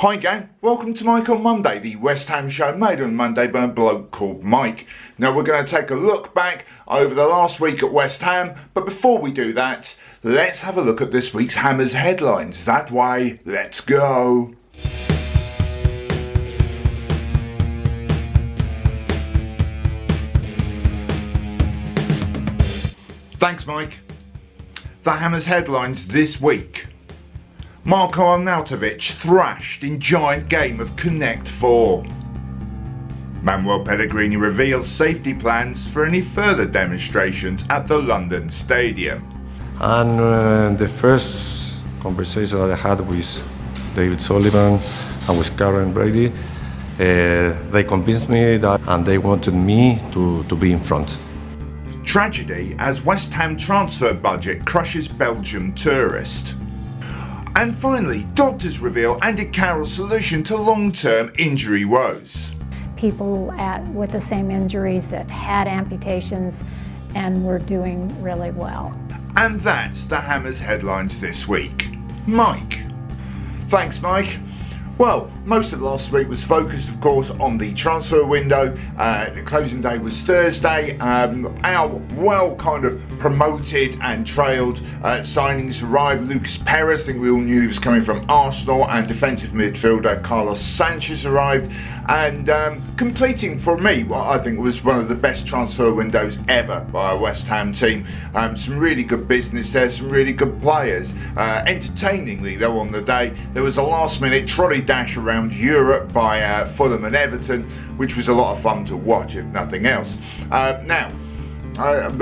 Hi gang, welcome to Mike on Monday, the West Ham show made on Monday by a bloke called Mike. Now we're going to take a look back over the last week at West Ham, but before we do that, let's have a look at this week's Hammers headlines. That way, let's go. Thanks Mike. The Hammers headlines this week. Marko Arnautovic thrashed in giant game of Connect 4. Manuel Pellegrini reveals safety plans for any further demonstrations at the London Stadium. And the first conversation that I had with David Sullivan and with Karen Brady, they convinced me that and they wanted me to be in front. Tragedy as West Ham transfer budget crushes Belgium tourist. And finally, doctors reveal Andy Carroll's solution to long-term injury woes. People with the same injuries that had amputations and were doing really well. And that's the Hammers headlines this week. Mike. Thanks, Mike. Well, most of last week was focused, of course, on the transfer window. The closing day was Thursday. Our well kind of promoted and trailed signings arrived. Lucas Perez, I think we all knew he was coming from Arsenal, and defensive midfielder Carlos Sanchez arrived. And completing for me what I think was one of the best transfer windows ever by a West Ham team. Some really good business there, some really good players. Entertainingly though on the day, there was a last minute trolley dash around Europe by Fulham and Everton, which was a lot of fun to watch if nothing else. Now,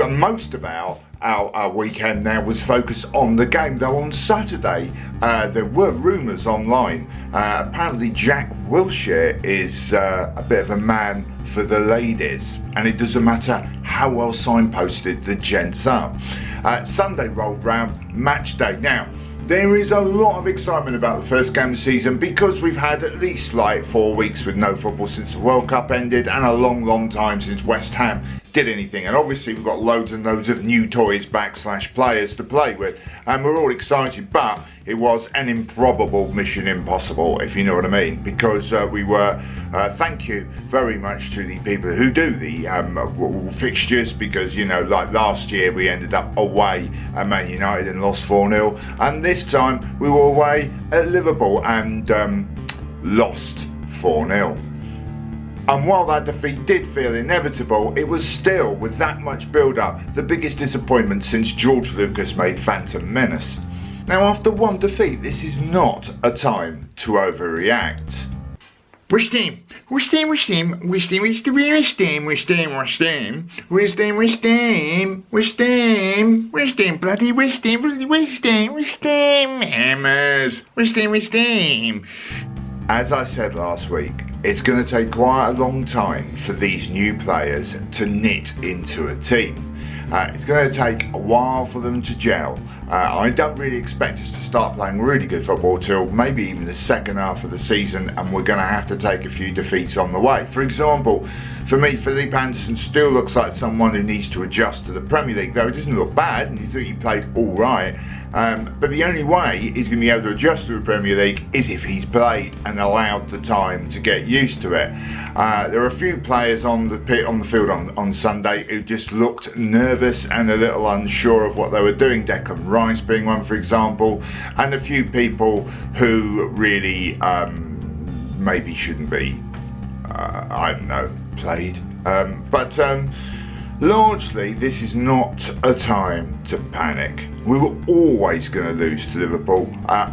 most of our weekend now was focused on the game, though on Saturday there were rumours online. Apparently Jack Wilshere is a bit of a man for the ladies, and it doesn't matter how well signposted the gents are. Sunday rolled round, match day. Now, there is a lot of excitement about the first game of the season because we've had at least like 4 weeks with no football since the World Cup ended, and a long time since West Ham did anything. And obviously we've got loads and loads of new toys / players to play with, and we're all excited, but it was an improbable mission impossible, if you know what I mean, because we were, thank you very much to the people who do the fixtures, because, you know, like last year we ended up away at Man United and lost 4-0, and this time we were away at Liverpool and lost 4-0. And while that defeat did feel inevitable, it was still, with that much build-up, the biggest disappointment since George Lucas made Phantom Menace. Now, after one defeat, this is not a time to overreact. West Ham, Hammers, West Ham. As I said last week, it's going to take quite a long time for these new players to knit into a team. It's going to take a while for them to gel. I don't really expect us to start playing really good football till maybe even the second half of the season, and we're going to have to take a few defeats on the way. For example, for me, Felipe Anderson still looks like someone who needs to adjust to the Premier League, though he doesn't look bad, and you thought he played all right. But the only way he's going to be able to adjust to the Premier League is if he's played and allowed the time to get used to it. There are a few players on the field on Sunday who just looked nervous and a little unsure of what they were doing. Declan Rice being one, for example, and a few people who really maybe shouldn't be, I don't know, played. But largely, this is not a time to panic. We were always going to lose to Liverpool.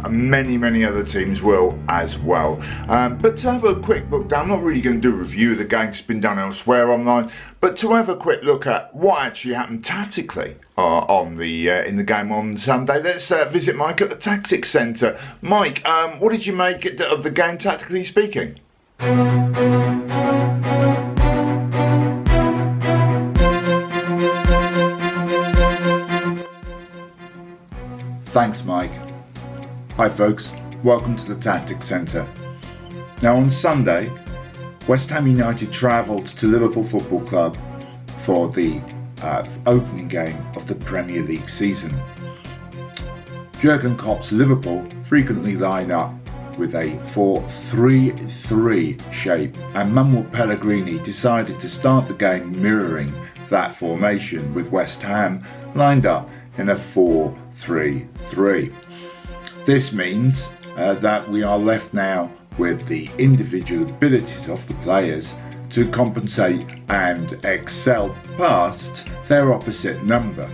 Many other teams will as well. But to have a quick look down, I'm not really going to do a review of the game, it's been done elsewhere online, but to have a quick look at what actually happened tactically in the game on Sunday, let's visit Mike at the Tactics Centre. Mike, what did you make of the game tactically speaking? Thanks, Mike. Hi folks, welcome to the Tactics Centre. Now on Sunday, West Ham United travelled to Liverpool Football Club for the opening game of the Premier League season. Jurgen Klopp's Liverpool frequently line up with a 4-3-3 shape, and Manuel Pellegrini decided to start the game mirroring that formation, with West Ham lined up in a 4-3-3. This means that we are left now with the individual abilities of the players to compensate and excel past their opposite number.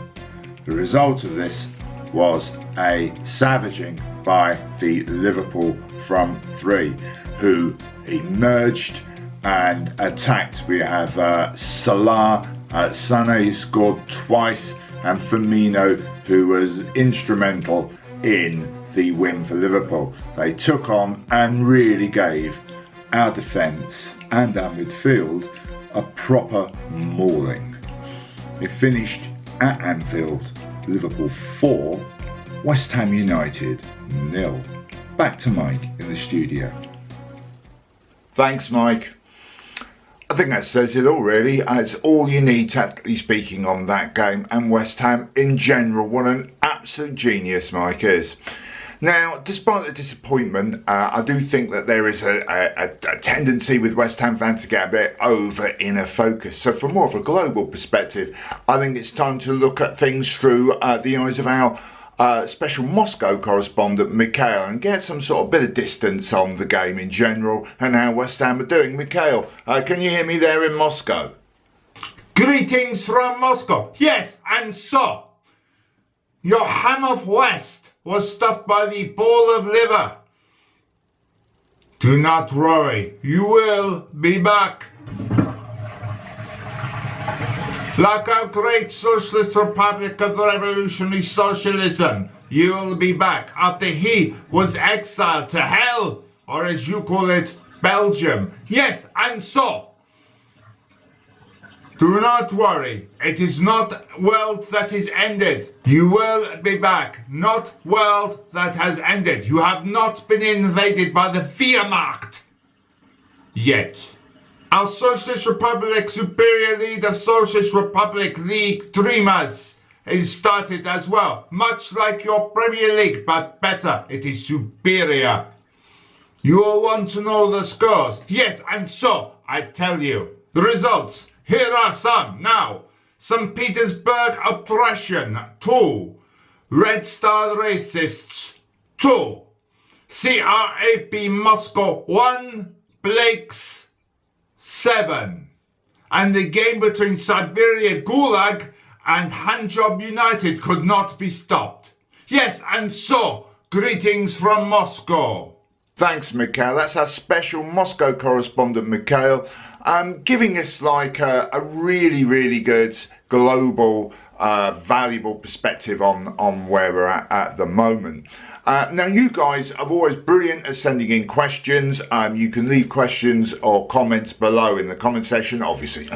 The result of this was a savaging by the Liverpool front three, who emerged and attacked. We have Salah, Sané, who scored twice, and Firmino, who was instrumental in the win for Liverpool. They took on and really gave our defence and our midfield a proper mauling. It finished at Anfield, Liverpool 4, West Ham United 0. Back to Mike in the studio. Thanks, Mike. I think that says it all, really. It's all you need, tactically speaking, on that game, and West Ham in general. What an absolute genius Mike is. Now, despite the disappointment, I do think that there is a tendency with West Ham fans to get a bit over inner focus. So from more of a global perspective, I think it's time to look at things through the eyes of our special Moscow correspondent, Mikhail, and get some sort of bit of distance on the game in general and how West Ham are doing. Mikhail, can you hear me there in Moscow? Greetings from Moscow. Yes, and so, your ham of West was stuffed by the ball of liver. Do not worry, you will be back. Like our great Socialist Republic of Revolutionary Socialism, you will be back after he was exiled to hell, or as you call it, Belgium. Yes, and so, do not worry, it is not world that is ended. You will be back, not world that has ended. You have not been invaded by the Wehrmacht yet. Our Socialist Republic Superior League of Socialist Republic League Dreamers is started as well, much like your Premier League, but better, it is superior. You all want to know the scores? Yes, and so, I tell you, the results. Here are some now. St. Petersburg oppression 2. Red Star racists 2. CRAP Moscow 1. Blake's 7. And the game between Siberia Gulag and Handjob United could not be stopped. Yes, and so, greetings from Moscow. Thanks, Mikhail. That's our special Moscow correspondent, Mikhail. Giving us like a really, really good global, valuable perspective on where we're at the moment. Now, you guys are always brilliant at sending in questions. You can leave questions or comments below in the comment section, obviously,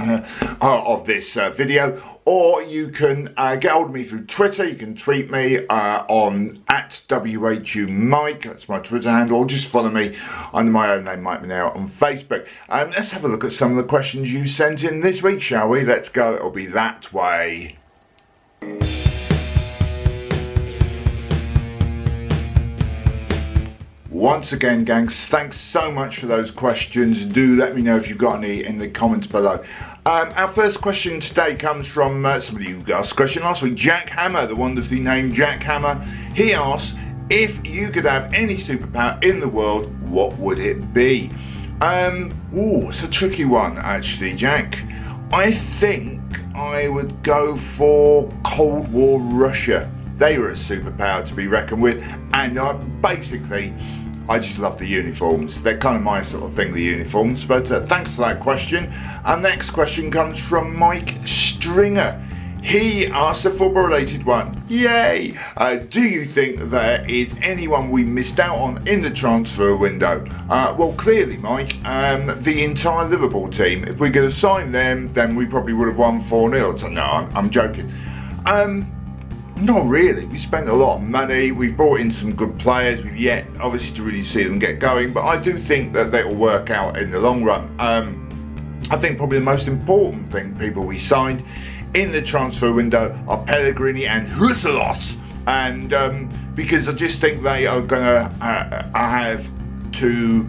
of this video. Or you can get hold of me through Twitter. You can tweet me on @WHUMike. That's my Twitter handle. Or just follow me under my own name, Mike Monero, on Facebook. Let's have a look at some of the questions you sent in this week, shall we? Let's go. It'll be that way. Once again, gangs, thanks so much for those questions. Do let me know if you've got any in the comments below. Our first question today comes from somebody who asked a question last week, Jack Hammer, the wonderfully named Jack Hammer. He asks, if you could have any superpower in the world, what would it be? It's a tricky one, actually, Jack. I think I would go for Cold War Russia. They were a superpower to be reckoned with, and I just love the uniforms. They're kind of my sort of thing, the uniforms. But thanks for that question. Our next question comes from Mike Stringer. He asked a football-related one. Yay! Do you think there is anyone we missed out on in the transfer window? Well, clearly, Mike, the entire Liverpool team. If we could have signed them, then we probably would have won 4-0. So, no, I'm joking. Not really. We spent a lot of money. We've brought in some good players. We've yet, obviously, to really see them get going. But I do think that they will work out in the long run. I think probably the most important thing, people we signed in the transfer window are Pellegrini and Huselos. And because I just think they are going to have to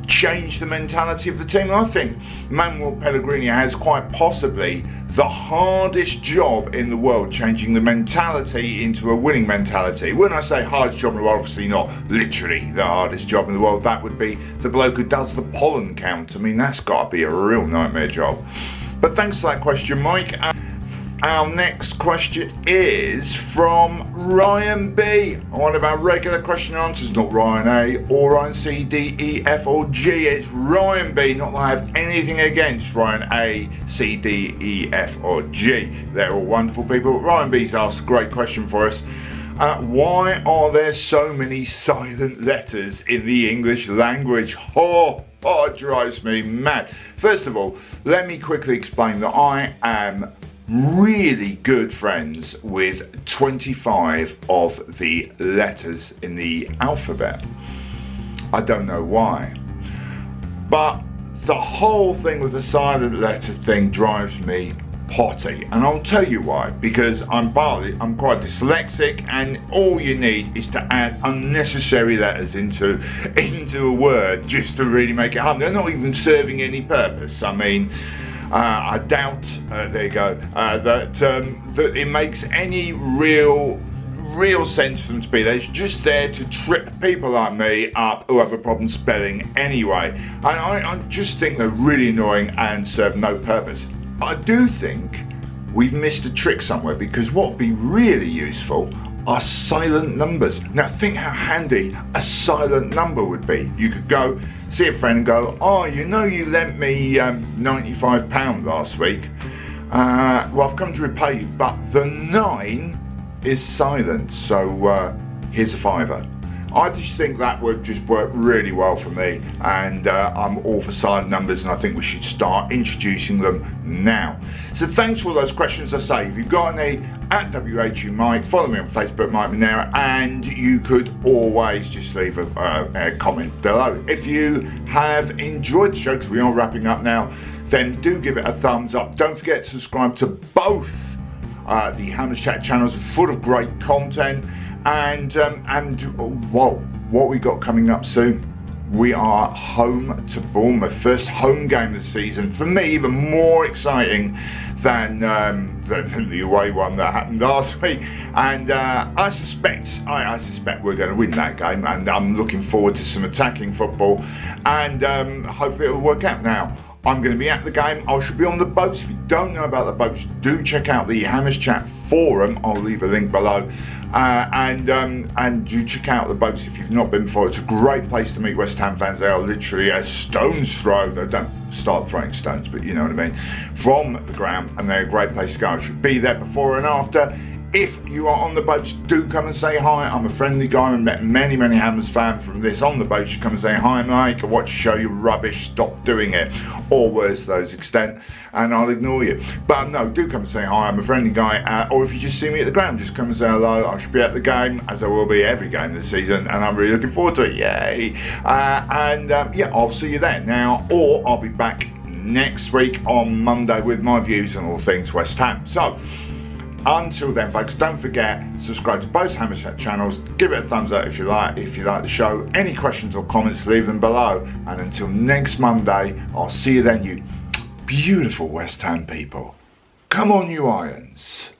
change the mentality of the team. I think Manuel Pellegrini has quite possibly the hardest job in the world, changing the mentality into a winning mentality. When I say hardest job in the world, obviously not literally the hardest job in the world. That would be the bloke who does the pollen count. I mean, that's got to be a real nightmare job. But thanks for that question, Mike. Our next question is from Ryan B. I want about regular question and answers, not Ryan A or Ryan C, D, E, F or G. It's Ryan B. Not that I have anything against Ryan A, C, D, E, F or G. They're all wonderful people. But Ryan B's asked a great question for us. Why are there so many silent letters in the English language? It drives me mad. First of all, let me quickly explain that I am really good friends with 25 of the letters in the alphabet. I don't know why, but the whole thing with the silent letter thing drives me potty, and I'll tell you why. Because I'm quite dyslexic, and all you need is to add unnecessary letters into a word just to really make it hum. They're not even serving any purpose. I mean, I doubt, there you go, that it makes any real sense for them to be there. It's just there to trip people like me up who have a problem spelling anyway. And I just think they're really annoying and serve no purpose. I do think we've missed a trick somewhere, because what would be really useful are silent numbers. Now think how handy a silent number would be. You could go see a friend and go, oh, you know, you lent me £95 last week. Well, I've come to repay you, but the 9 is silent, so here's a £5. I just think that would just work really well for me, and I'm all for silent numbers, and I think we should start introducing them now. So thanks for all those questions. I say, if you've got any, at WHU Mike, follow me on Facebook, Mike Manera, and you could always just leave a comment below. If you have enjoyed the show, because we are wrapping up now, then do give it a thumbs up. Don't forget to subscribe to both the Hammers Chat channels, full of great content. And whoa, what we got coming up soon? We are home to Bournemouth, first home game of the season. For me, even more exciting than the away one that happened last week. And I suspect we're going to win that game. And I'm looking forward to some attacking football. And hopefully it'll work out. Now, I'm going to be at the game. I should be on the boats. If you don't know about the boats, do check out the Hammers Chat forum. I'll leave a link below. And do check out the boats if you've not been before. It's a great place to meet West Ham fans. They are literally a stone's throw. They don't start throwing stones, but you know what I mean, from the ground, and they're a great place to go. I should be there before and after. If you are on the boats, do come and say hi. I'm a friendly guy. I've met many Hammers fans from this on the boats. You come and say hi, Mike. I watch your show. You're rubbish. Stop doing it. Or words to those extent, and I'll ignore you. But no, do come and say hi. I'm a friendly guy. Or if you just see me at the ground, just come and say hello. I should be at the game, as I will be every game this season, and I'm really looking forward to it. Yay! Yeah, I'll see you then. Now, or I'll be back next week on Monday with my views on all things West Ham. So, until then, folks, don't forget, subscribe to both Hammers Chat channels, give it a thumbs up if you like the show. Any questions or comments, leave them below. And until next Monday, I'll see you then, you beautiful West Ham people. Come on, you Irons.